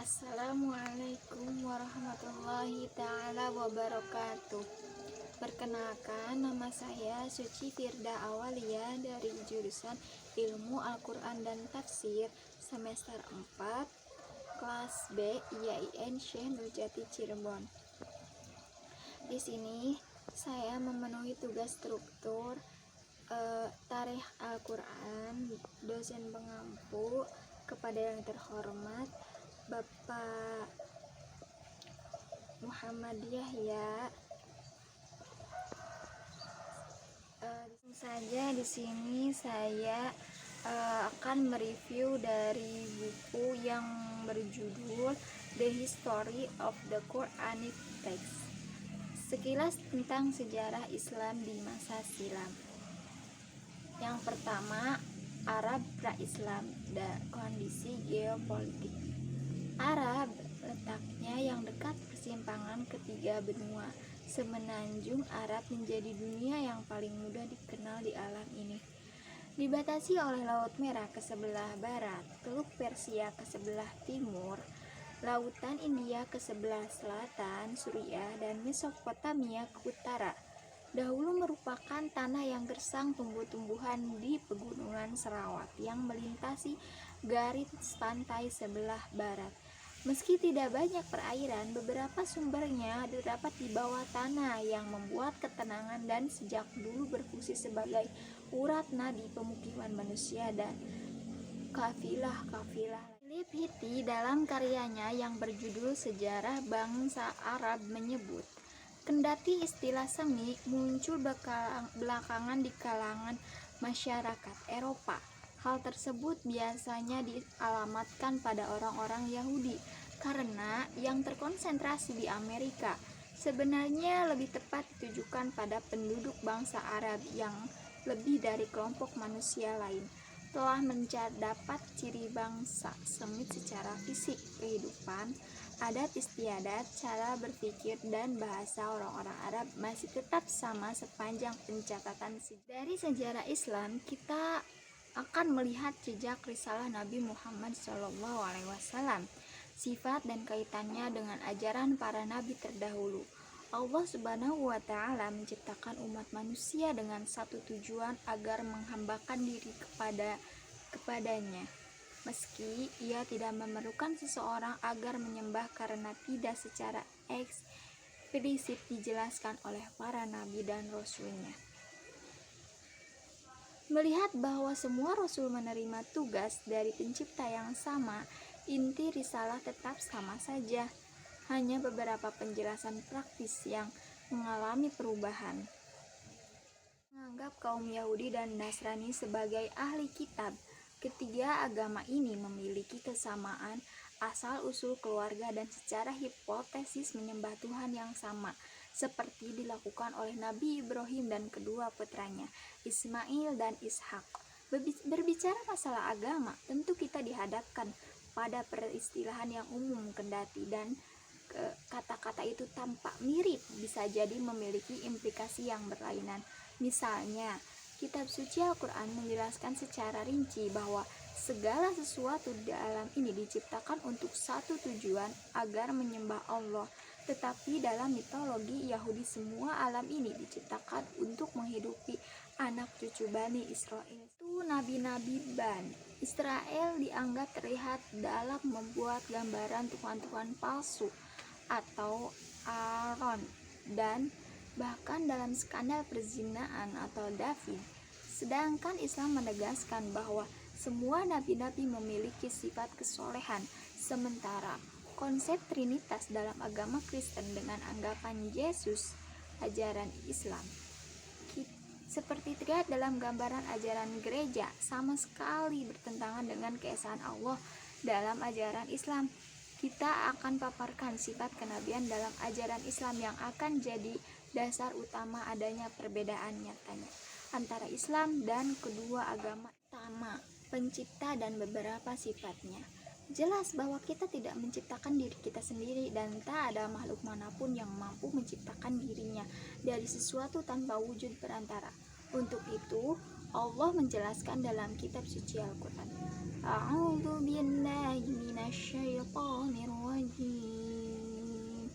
Assalamualaikum warahmatullahi ta'ala wabarakatuh. Perkenalkan, nama saya Suci Firda Awalia dari jurusan Ilmu Al-Quran dan Tafsir semester 4 kelas B IAIN Syekh Nurjati Cirebon. Di sini saya memenuhi tugas struktur Tarikh Al-Quran, dosen pengampu kepada yang terhormat Bapak Muhammad Yahya. Saja di sini saya akan mereview dari buku yang berjudul The History of the Quranic Text. Sekilas tentang sejarah Islam di masa silam. Yang pertama, Arab pra-Islam dan kondisi geopolitik. Arab letaknya yang dekat persimpangan ketiga benua. Semenanjung Arab menjadi dunia yang paling mudah dikenal di alam ini. Dibatasi oleh Laut Merah ke sebelah barat, Teluk Persia ke sebelah timur, Lautan India ke sebelah selatan, Suriah dan Mesopotamia ke utara. Dahulu merupakan tanah yang gersang tumbuh-tumbuhan di pegunungan Sarawak yang melintasi garis pantai sebelah barat. Meski tidak banyak perairan, beberapa sumbernya terdapat di bawah tanah yang membuat ketenangan dan sejak dulu berfungsi sebagai urat nadi pemukiman manusia dan kafilah-kafilah. Philip Hitti dalam karyanya yang berjudul Sejarah Bangsa Arab menyebut, kendati istilah semi muncul belakangan di kalangan masyarakat Eropa, hal tersebut biasanya dialamatkan pada orang-orang Yahudi karena yang terkonsentrasi di Amerika. Sebenarnya lebih tepat ditujukan pada penduduk bangsa Arab yang lebih dari kelompok manusia lain telah mendapat ciri bangsa Semit secara fisik, kehidupan, adat istiadat, cara berpikir, dan bahasa orang-orang Arab masih tetap sama sepanjang pencatatan sejarah. Dari sejarah Islam, kita akan melihat jejak risalah Nabi Muhammad SAW, sifat dan kaitannya dengan ajaran para nabi terdahulu. Allah Subhanahu wa Ta'ala menciptakan umat manusia dengan satu tujuan, agar menghambakan diri kepadanya. Meski ia tidak memerlukan seseorang agar menyembah karena tidak secara eksplisit dijelaskan oleh para nabi dan rasulnya. Melihat bahwa semua rasul menerima tugas dari pencipta yang sama, inti risalah tetap sama saja. Hanya beberapa penjelasan praktis yang mengalami perubahan. Menganggap kaum Yahudi dan Nasrani sebagai ahli kitab. Ketiga agama ini memiliki kesamaan asal-usul keluarga dan secara hipotesis menyembah Tuhan yang sama, seperti dilakukan oleh Nabi Ibrahim dan kedua putranya, Ismail dan Ishak. Berbicara masalah agama, tentu kita dihadapkan pada peristilahan yang umum, kendati dan kata-kata itu tampak mirip, bisa jadi memiliki implikasi yang berlainan. Misalnya, kitab suci Al-Quran menjelaskan secara rinci bahwa segala sesuatu di alam ini diciptakan untuk satu tujuan, agar menyembah Allah. Tetapi dalam mitologi Yahudi, semua alam ini diciptakan untuk menghidupi anak cucu Bani Israel. Itu nabi-nabi Bani Israel dianggap terlihat dalam membuat gambaran tuhan-tuhan palsu atau Aaron, dan bahkan dalam skandal perzinaan atau David. Sedangkan Islam menegaskan bahwa semua nabi-nabi memiliki sifat kesolehan, sementara konsep Trinitas dalam agama Kristen dengan anggapan Yesus, ajaran Islam, seperti terlihat dalam gambaran ajaran gereja, sama sekali bertentangan dengan keesaan Allah dalam ajaran Islam. Kita akan paparkan sifat kenabian dalam ajaran Islam yang akan jadi dasar utama adanya perbedaan nyatanya antara Islam dan kedua agama. Pertama, pencipta dan beberapa sifatnya. Jelas bahwa kita tidak menciptakan diri kita sendiri, dan tak ada makhluk manapun yang mampu menciptakan dirinya dari sesuatu tanpa wujud perantara. Untuk itu, Allah menjelaskan dalam kitab suci Al-Quran, A'udzu billahi minasyaitonir rajim.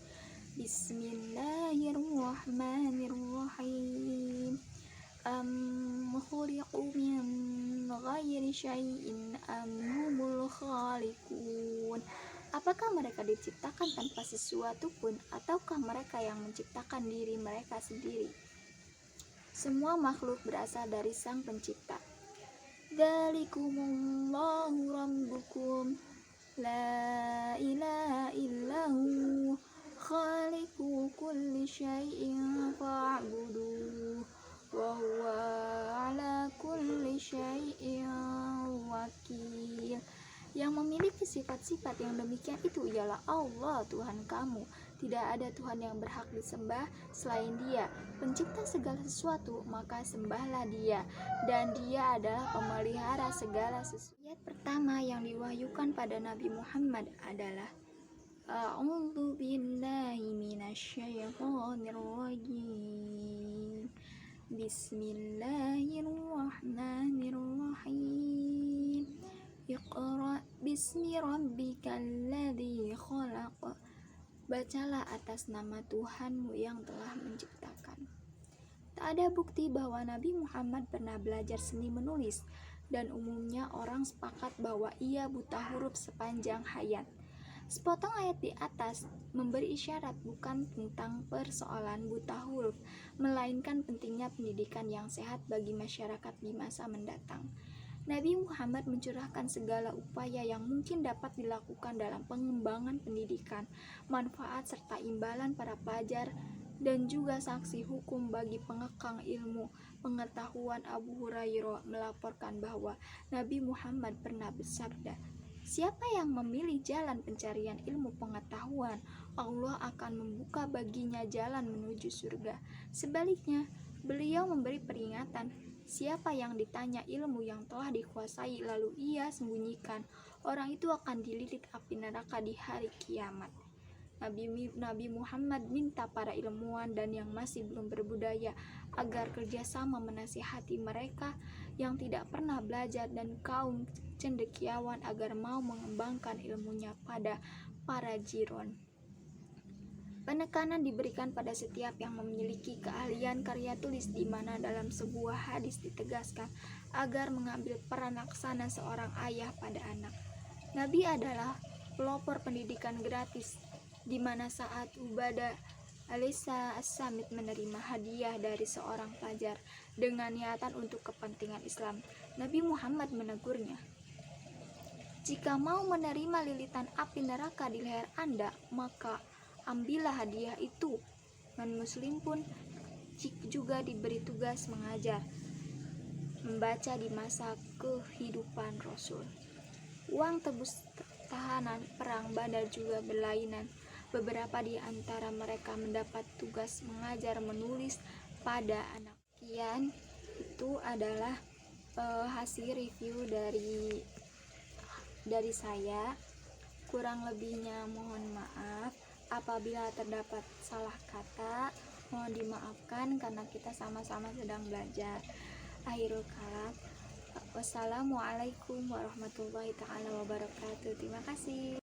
Bismillahirrahmanirrahim. Khuliqu min ghairi syai'in am humul khaliqun. Apakah mereka diciptakan tanpa sesuatu pun, ataukah mereka yang menciptakan diri mereka sendiri? Semua makhluk berasal dari Sang Pencipta. Dzalikumullahu rabbukum la ilaha illahu khaliqu kulli syai'in fa'buduh wa huwa ala kulli syai'in wakil. Yang memiliki sifat-sifat yang demikian itu ialah Allah, Tuhan kamu. Tidak ada Tuhan yang berhak disembah selain Dia, pencipta segala sesuatu, maka sembahlah Dia, dan Dia adalah pemelihara segala sesuatu. Ayat pertama yang diwahyukan pada Nabi Muhammad adalah A'udzu billahi minasyaitonir rajim. Bismillahirrahmanirrahim. Iqra bismi rabbikal ladzi khalaq. Bacalah atas nama Tuhanmu yang telah menciptakan. Tak ada bukti bahwa Nabi Muhammad pernah belajar seni menulis, dan umumnya orang sepakat bahwa ia buta huruf sepanjang hayat. Sepotong ayat di atas memberi isyarat bukan tentang persoalan buta huruf, melainkan pentingnya pendidikan yang sehat bagi masyarakat di masa mendatang. Nabi Muhammad mencurahkan segala upaya yang mungkin dapat dilakukan dalam pengembangan pendidikan, manfaat serta imbalan para pelajar, dan juga sanksi hukum bagi pengekang ilmu pengetahuan. Abu Hurairah melaporkan bahwa Nabi Muhammad pernah bersabda, "Siapa yang memilih jalan pencarian ilmu pengetahuan, Allah akan membuka baginya jalan menuju surga. Sebaliknya, beliau memberi peringatan, siapa yang ditanya ilmu yang telah dikuasai lalu ia sembunyikan, orang itu akan dililit api neraka di hari kiamat." Nabi Muhammad minta para ilmuwan dan yang masih belum berbudaya agar kerjasama menasihati mereka yang tidak pernah belajar dan kaum cendekiawan agar mau mengembangkan ilmunya pada para jiron. Penekanan diberikan pada setiap yang memiliki keahlian karya tulis, di mana dalam sebuah hadis ditegaskan agar mengambil peran laksana seorang ayah pada anak. Nabi adalah pelopor pendidikan gratis, di mana saat Ubadah Alisa As-Samit menerima hadiah dari seorang pelajar dengan niatan untuk kepentingan Islam, Nabi Muhammad menegurnya, "Jika mau menerima lilitan api neraka di leher Anda, maka ambillah hadiah itu." Non-muslim pun juga diberi tugas mengajar, membaca di masa kehidupan Rasul. Uang tebus tahanan perang Badar juga berlainan. Beberapa di antara mereka mendapat tugas mengajar menulis pada anak. Sekian itu adalah hasil review dari saya. Kurang lebihnya mohon maaf. Apabila terdapat salah kata, mohon dimaafkan karena kita sama-sama sedang belajar. Akhirul kalam, wassalamualaikum warahmatullahi taala wabarakatuh. Terima kasih.